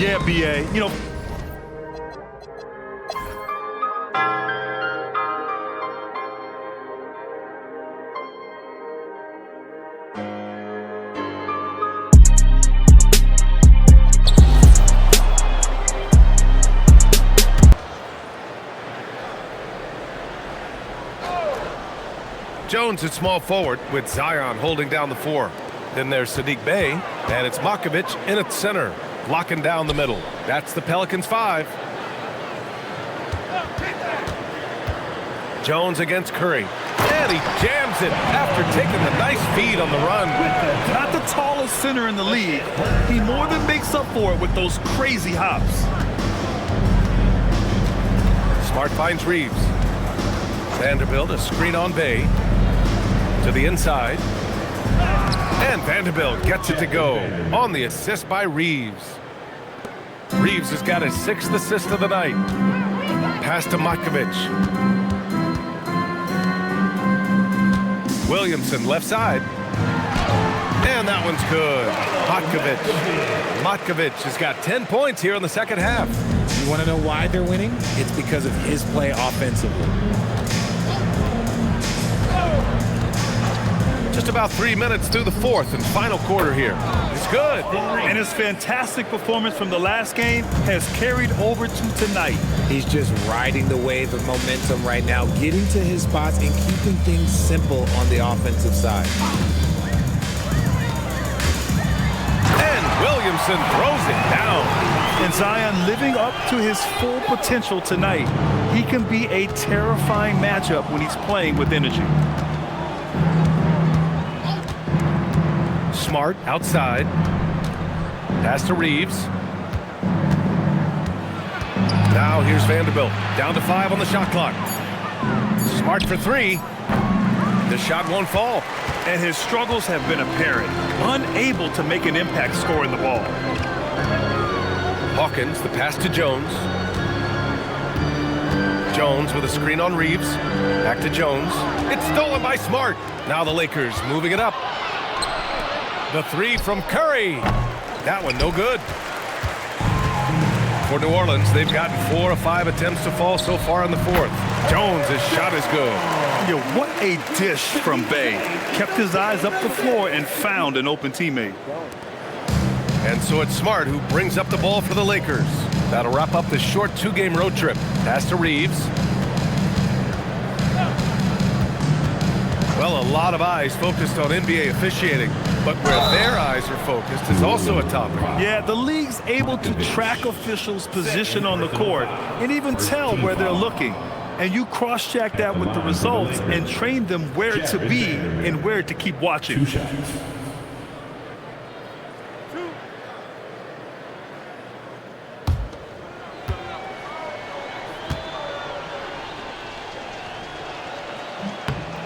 Yeah, B.A. You know, Jones at small forward with Zion holding down the 4. Then there's Saddiq Bey, and it's Makovic in at center, locking down the middle. That's the Pelicans 5. Jones against Curry, and he jams it after taking the nice feed on the run. Not the tallest center in the league. He more than makes up for it with those crazy hops. Smart finds Reeves. Vanderbilt a screen on Bey. To the inside. And Vanderbilt gets it to go on the assist by Reeves. Reeves has got his 6th assist of the night. Pass to Makovic. Williamson left side. And that one's good. Makovic has got 10 points here in the second half. You want to know why they're winning? It's because of his play offensively. Just about 3 minutes through the 4th and final quarter here. It's good. And his fantastic performance from the last game has carried over to tonight. He's just riding the wave of momentum right now, getting to his spots and keeping things simple on the offensive side. And Williamson throws it down. And Zion living up to his full potential tonight. He can be a terrifying matchup when he's playing with energy. Smart outside. Pass to Reeves. Now here's Vanderbilt. Down to 5 on the shot clock. Smart for 3. The shot won't fall. And his struggles have been apparent. Unable to make an impact scoring the ball. Hawkins, the pass to Jones. Jones with a screen on Reeves. Back to Jones. It's stolen by Smart. Now the Lakers moving it up. The 3 from Curry. That one no good. For New Orleans, they've gotten 4 of 5 attempts to fall so far in the 4th. Jones' shot is good. Yo, what a dish from Bey. Kept his eyes up the floor and found an open teammate. And so it's Smart who brings up the ball for the Lakers. That'll wrap up this short 2-game road trip. Pass to Reeves. Well, a lot of eyes focused on NBA officiating, but where their eyes are focused is also a topic. Yeah, the league's able to track officials' position on the court and even tell where they're looking. And you cross-check that with the results and train them where to be and where to keep watching.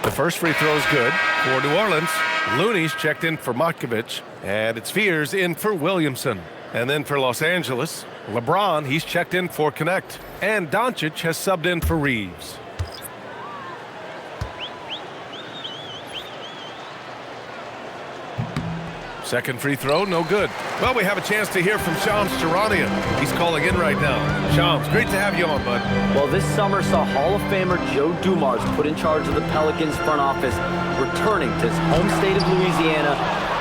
The first free throw is good for New Orleans. Looney's checked in for Makovic, and it's Fears in for Williamson. And then for Los Angeles, LeBron, he's checked in for Connect. And Doncic has subbed in for Reeves. Second free throw, no good. Well, we have a chance to hear from Shams Charania. He's calling in right now. Shams, great to have you on, bud. Well, this summer saw Hall of Famer Joe Dumars put in charge of the Pelicans front office, returning to his home state of Louisiana.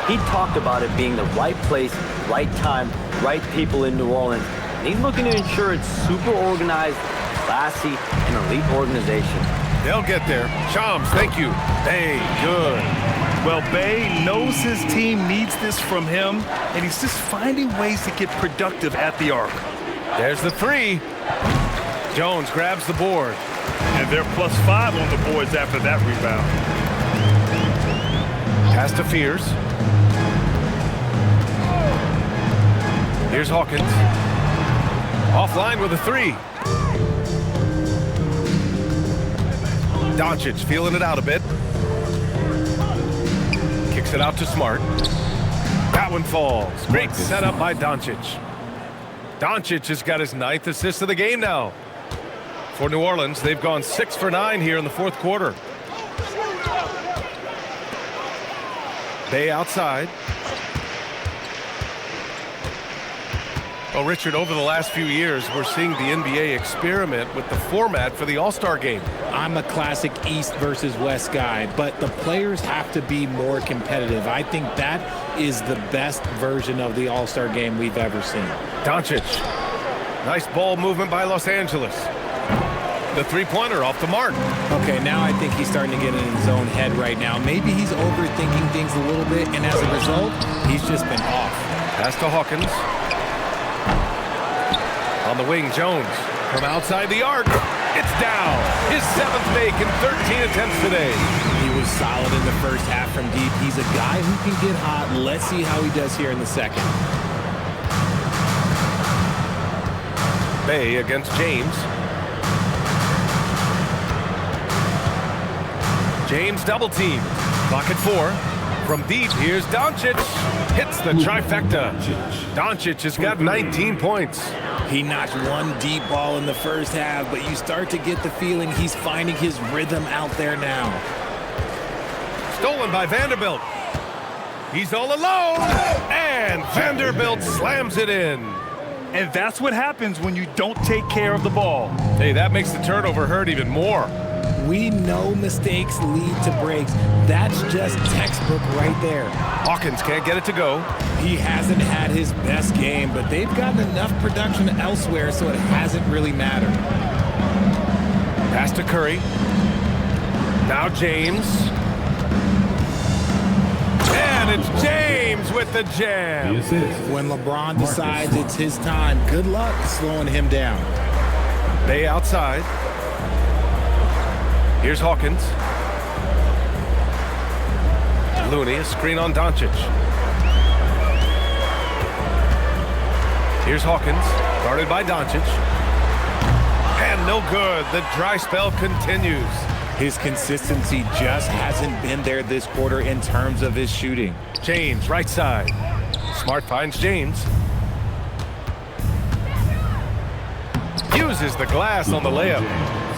He talked about it being the right place, right time, right people in New Orleans. And he's looking to ensure it's super organized, classy, and elite organization. They'll get there. Shams, thank you. Hey, good. Well, Bey knows his team needs this from him, and he's just finding ways to get productive at the arc. There's the 3. Jones grabs the board. And they're +5 on the boards after that rebound. Pass to Fears. Here's Hawkins. Offline with a 3. Doncic feeling it out a bit. Kicks it out to Smart. That one falls. Great setup by Doncic. Doncic has got his 9th assist of the game now. For New Orleans, they've gone 6 for 9 here in the 4th quarter. Bey outside. Well, Richard, over the last few years, we're seeing the NBA experiment with the format for the All-Star game. I'm a classic East versus West guy, but the players have to be more competitive. I think that is the best version of the All-Star game we've ever seen. Doncic. Nice ball movement by Los Angeles. The three-pointer off the mark. Okay, now I think he's starting to get in his own head right now. Maybe he's overthinking things a little bit, and as a result, he's just been off. Pass to Hawkins. On the wing, Jones from outside the arc. It's down. His 7th make in 13 attempts today. He was solid in the first half from deep. He's a guy who can get hot. Let's see how he does here in the second. Bay against James. James double team. Clock at 4. From deep, here's Doncic. Hits the trifecta. Doncic has got 19 points. He notched one deep ball in the first half, but you start to get the feeling he's finding his rhythm out there now. Stolen by Vanderbilt. He's all alone, and Vanderbilt slams it in. And that's what happens when you don't take care of the ball. Hey, that makes the turnover hurt even more. We know mistakes lead to breaks. That's just textbook right there. Hawkins can't get it to go. He hasn't had his best game, but they've gotten enough production elsewhere, so it hasn't really mattered. Pass to Curry. Now James. And it's James with the jam. When LeBron decides it's his time, good luck slowing him down. Bay outside. Here's Hawkins. Looney, a screen on Doncic. Here's Hawkins, guarded by Doncic. And no good. The dry spell continues. His consistency just hasn't been there this quarter in terms of his shooting. James, right side. Smart finds James. Uses the glass on the layup.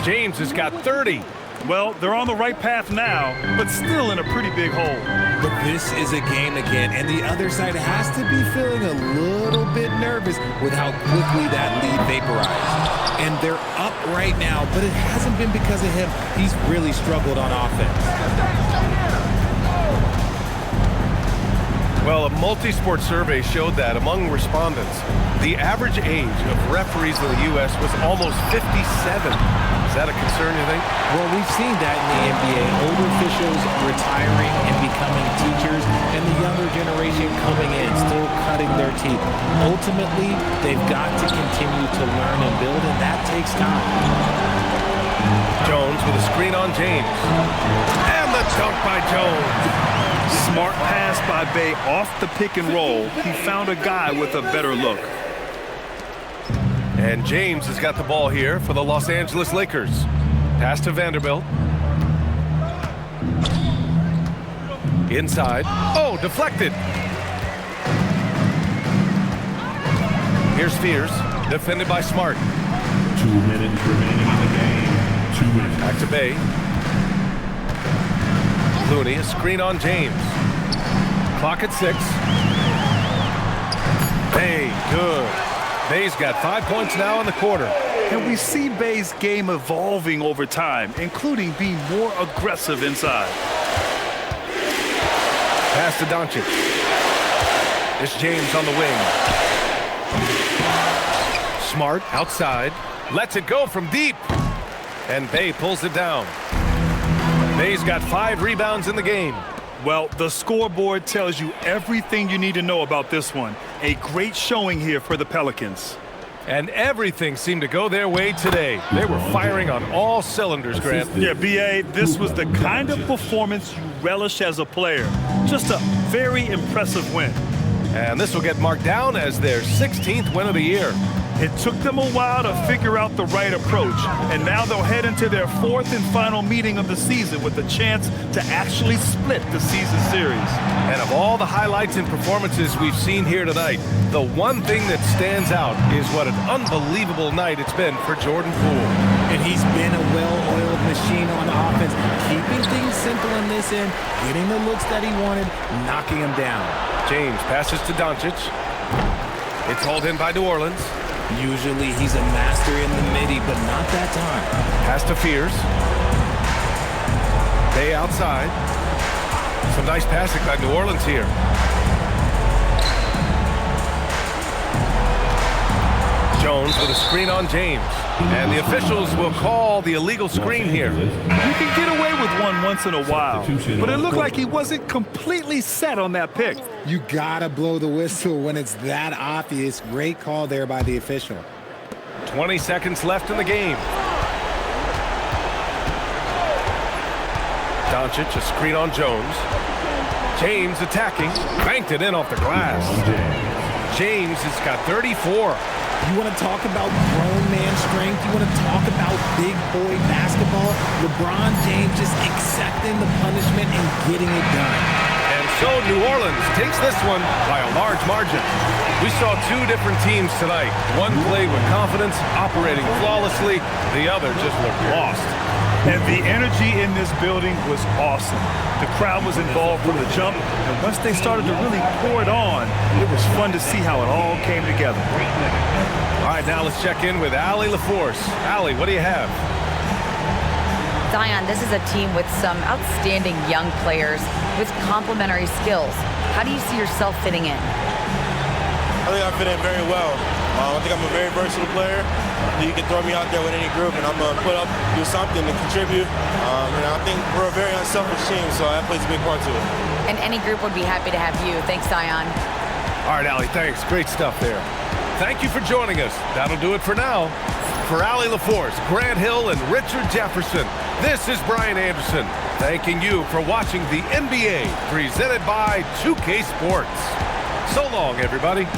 James has got 30. Well, they're on the right path now, but still in a pretty big hole. But this is a game again, and the other side has to be feeling a little bit nervous with how quickly that lead vaporized. And they're up right now, but it hasn't been because of him. He's really struggled on offense. Well, a multi-sport survey showed that among respondents, the average age of referees in the U.S. was almost 57. Is that a concern, you think? Well, we've seen that in the NBA. Older officials retiring and becoming teachers, and the younger generation coming in, still cutting their teeth. Ultimately, they've got to continue to learn and build, and that takes time. Jones with a screen on James. And the dunk by Jones. Smart pass by Bay off the pick and roll. He found a guy with a better look. And James has got the ball here for the Los Angeles Lakers. Pass to Vanderbilt. Inside. Oh, deflected. Here's Fears, defended by Smart. 2 minutes remaining in the game. 2 minutes. Back to Bay. Looney, a screen on James. Clock at 6. Bay, good. Bay's got 5 points now in the quarter. And we see Bay's game evolving over time, including being more aggressive inside. Pass to Doncic. It's James on the wing. Smart outside. Lets it go from deep. And Bay pulls it down. Bay's got 5 rebounds in the game. Well, the scoreboard tells you everything you need to know about this one. A great showing here for the Pelicans. And everything seemed to go their way today. They were firing on all cylinders, Grant. Yeah, B.A., this was the kind of performance you relish as a player. Just a very impressive win. And this will get marked down as their 16th win of the year. It took them a while to figure out the right approach, and now they'll head into their 4th and final meeting of the season with a chance to actually split the season series. And of all the highlights and performances we've seen here tonight, the one thing that stands out is what an unbelievable night it's been for Jordan Poole. And he's been a well-oiled machine on offense, keeping things simple in this end, getting the looks that he wanted, knocking them down. James passes to Doncic. It's Called in by New Orleans. Usually he's a master in the midi, but not that time. Pass to Fears. Bay outside. Some nice passing by New Orleans here. Jones with a screen on James. And the officials will call the illegal screen here. You can get away with one once in a while, but it looked like he wasn't completely set on that pick. You gotta blow the whistle when it's that obvious. Great call there by the official. 20 seconds left in the game. Doncic, a screen on Jones. James attacking. Banked it in off the glass. James has got 34. You want to talk about grown man strength? You want to talk about big boy basketball? LeBron James just accepting the punishment and getting it done. And so New Orleans takes this one by a large margin. We saw two different teams tonight. One played with confidence, operating flawlessly. The other just looked lost. And the energy in this building was awesome. The crowd was involved from the jump, and once they started to really pour it on, it was fun to see how it all came together. All right, now let's check in with Allie LaForce. Allie, what do you have? Zion, this is a team with some outstanding young players with complementary skills. How do you see yourself fitting in? I think I fit in very well. I think I'm a very versatile player. You can throw me out there with any group, and I'm going to put up, do something to contribute. And I think we're a very unselfish team, so that plays a big part to it. And any group would be happy to have you. Thanks, Zion. All right, Allie, thanks. Great stuff there. Thank you for joining us. That'll do it for now. For Allie LaForce, Grant Hill, and Richard Jefferson, this is Brian Anderson, thanking you for watching the NBA presented by 2K Sports. So long, everybody.